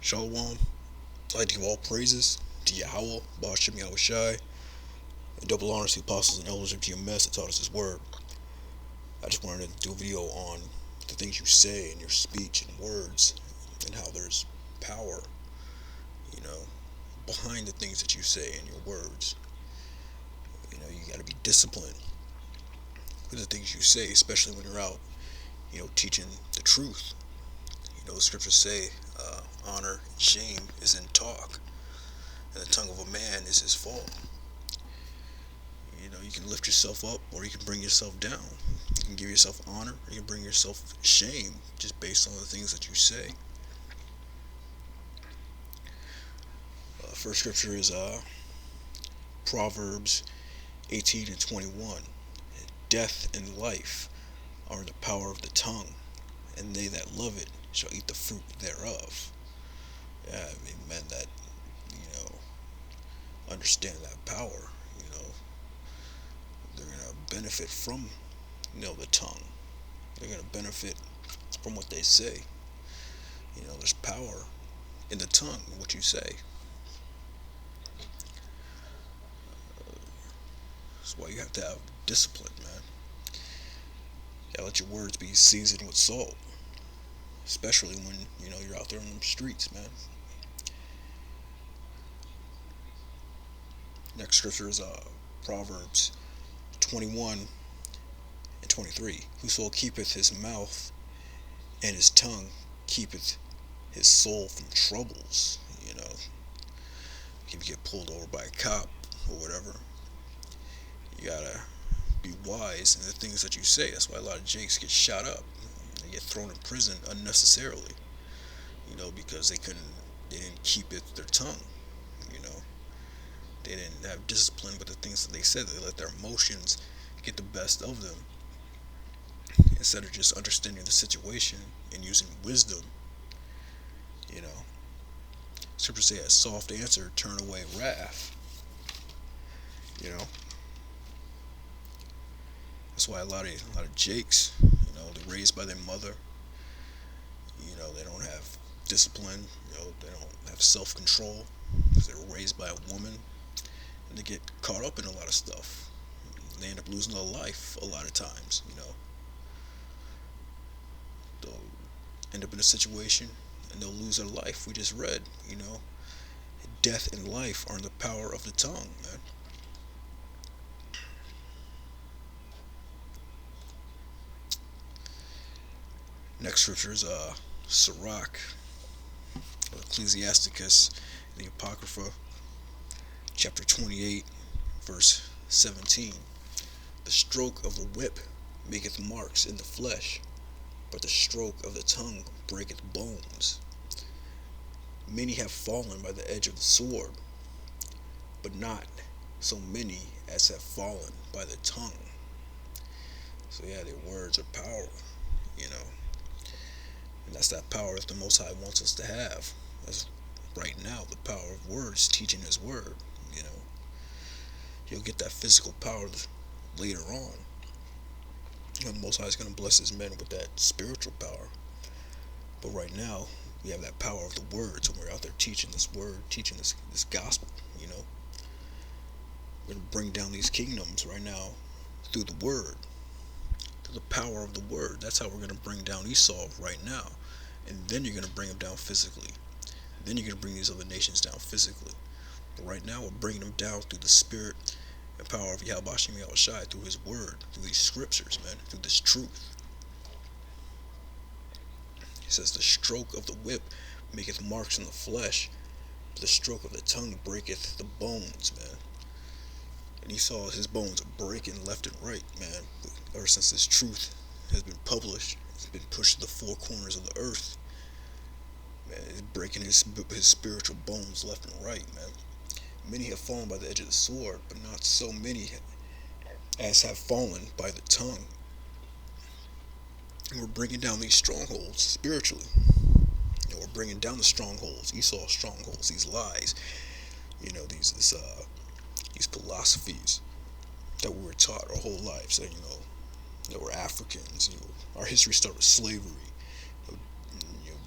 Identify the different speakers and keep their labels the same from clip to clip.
Speaker 1: Shalom. I'd like to give all praises to Yahweh, Bashim Yahushai, and double honors to the apostles and elders of GMS that taught us His word. I just wanted to do a video on the things you say in your speech and words, and how there's power, behind the things that you say in your words. You got to be disciplined with the things you say, especially when you're out, teaching the truth. The scriptures say, honor and shame is in talk, and the tongue of a man is his fall. You can lift yourself up, or you can bring yourself down. You can give yourself honor, or you can bring yourself shame, just based on the things that you say. First scripture is Proverbs 18 and 21. Death and life are in the power of the tongue, and they that love it shall eat the fruit thereof. Yeah, men that understand that power, they're gonna benefit from the tongue. They're gonna benefit from what they say. There's power in the tongue, what you say. That's why you have to have discipline, man. You gotta let your words be seasoned with salt, especially when you're out there in the streets, man. Next scripture is Proverbs 21 and 23. Whoso keepeth his mouth and his tongue keepeth his soul from troubles. If you get pulled over by a cop or whatever, you gotta be wise in the things that you say. That's why a lot of jakes get shot up. They get thrown in prison unnecessarily, because they didn't keep their tongue. They didn't have discipline with the things that they said. They let their emotions get the best of them, instead of just understanding the situation and using wisdom. Scripture say a soft answer turn away wrath. That's why a lot of jakes, they're raised by their mother. They don't have discipline. They don't have self-control because they were raised by a woman, and they get caught up in a lot of stuff. They end up losing their life a lot of times. They'll end up in a situation and they'll lose their life. We just read, death and life are in the power of the tongue, man. Next scripture is Sirach, Ecclesiasticus, the Apocrypha, chapter 28, verse 17. The stroke of the whip maketh marks in the flesh, but the stroke of the tongue breaketh bones. Many have fallen by the edge of the sword, but not so many as have fallen by the tongue. So yeah, their words are power, and that's that power that the Most High wants us to have. That's right now the power of words, teaching His word. You'll get that physical power later on. The Most High is going to bless His men with that spiritual power. But right now, we have that power of the words, and we're out there teaching this word, teaching this gospel. We're going to bring down these kingdoms right now through the word, through the power of the word. That's how we're going to bring down Esau right now. And then you're going to bring him down physically. Then you're going to bring these other nations down physically. But right now, we're bringing them down through the spirit and power of Yahweh Bashim Yahushai, through His word, through these scriptures, man, through this truth. He says, the stroke of the whip maketh marks in the flesh, but the stroke of the tongue breaketh the bones, man. And Esau, his bones are breaking left and right, man. Ever since this truth has been published, it's been pushed to the four corners of the earth. Man, it's breaking his spiritual bones left and right, man. Many have fallen by the edge of the sword, but not so many as have fallen by the tongue. And we're bringing down these strongholds spiritually. We're bringing down the strongholds, Esau's strongholds, these lies, these philosophies that we were taught our whole lives. That we're Africans. Our history started with slavery.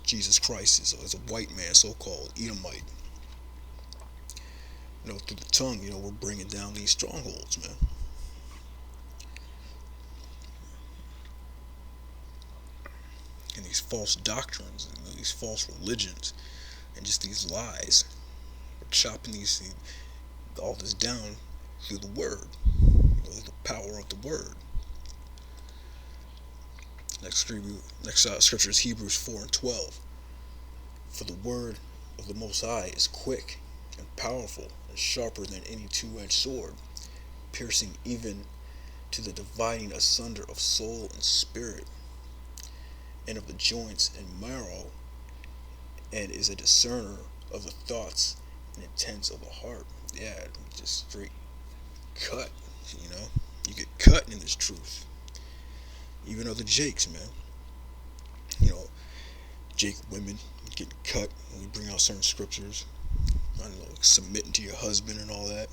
Speaker 1: Jesus Christ is a white man, so-called Edomite. Through the tongue, we're bringing down these strongholds, man. And these false doctrines, and these false religions, and just these lies. We're chopping all this down through the word, the power of the word. Next scripture is Hebrews 4:12. For the word of the Most High is quick and powerful and sharper than any two-edged sword, piercing even to the dividing asunder of soul and spirit, and of the joints and marrow, and is a discerner of the thoughts and intents of the heart. Yeah, just straight cut. You get cut in this truth. Even other Jakes, man. Jake women getting cut when we bring out certain scriptures. I don't know, submitting to your husband and all that,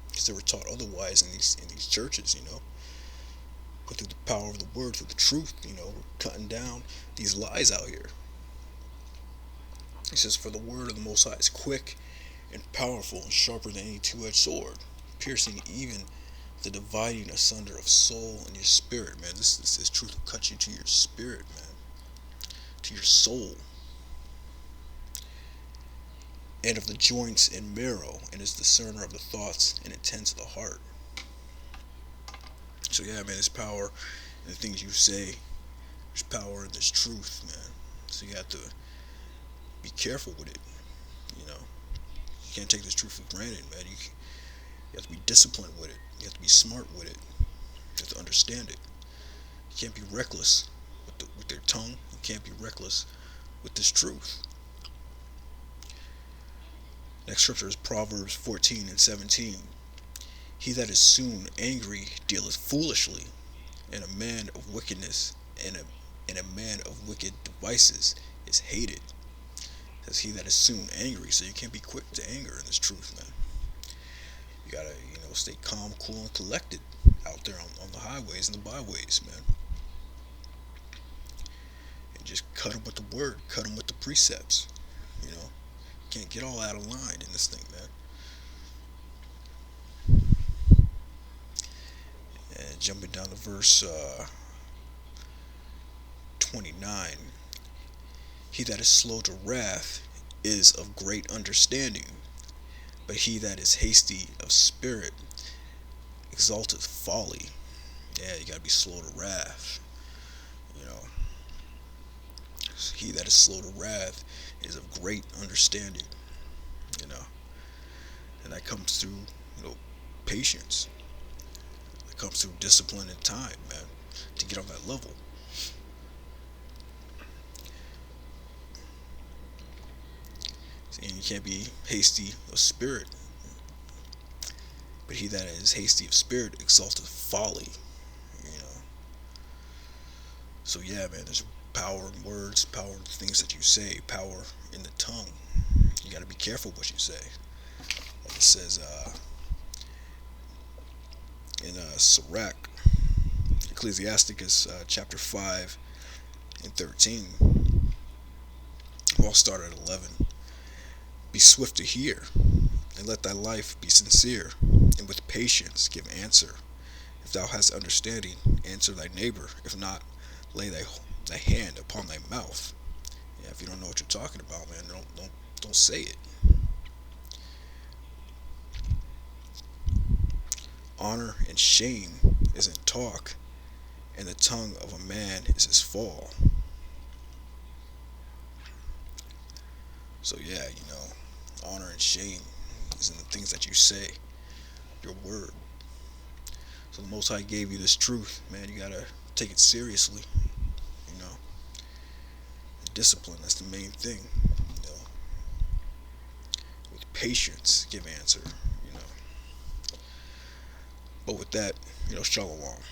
Speaker 1: because they were taught otherwise in these churches. But through the power of the word, through the truth, we're cutting down these lies out here. It says, for the word of the Most High is quick and powerful and sharper than any two-edged sword, piercing even the dividing asunder of soul and your spirit, man. This truth will cut you to your spirit, man, to your soul, and of the joints and marrow, and is discerner of the thoughts and intents of the heart. So yeah, man, there's power in the things you say. There's power in this truth, man. So you have to be careful with it. You can't take this truth for granted, man. You have to be disciplined with it. You have to be smart with it. You have to understand it. You can't be reckless with their tongue. You can't be reckless with this truth. Next scripture is Proverbs 14:17. He that is soon angry dealeth foolishly, and a man of wickedness and a man of wicked devices is hated. It says he that is soon angry, so you can't be quick to anger in this truth, man. You gotta, stay calm, cool, and collected out there on the highways and the byways, man. And just cut them with the word, cut them with the precepts. Can't get all out of line in this thing, man. And jumping down to verse 29. He that is slow to wrath is of great understanding, but he that is hasty of spirit exalteth folly. Yeah, you gotta be slow to wrath. He that is slow to wrath is of great understanding. And that comes through, patience. It comes through discipline and time, man, to get on that level. And you can't be hasty of spirit, but he that is hasty of spirit exalteth folly. So yeah, man, there's power in words, power in the things that you say, power in the tongue. You got to be careful what you say. Like it says in Sirach, Ecclesiasticus chapter 5 and 13. I'll start at 11. Be swift to hear, and let thy life be sincere, and with patience give answer. If thou hast understanding, answer thy neighbor. If not, lay thy hand upon thy mouth. Yeah, if you don't know what you're talking about, man, don't say it. Honor and shame is in talk, and the tongue of a man is his fall. So yeah, honor and shame is in the things that you say, your word. So the Most High gave you this truth, man. You gotta take it seriously. Discipline, that's the main thing. With patience, give answer. But with that, shalom.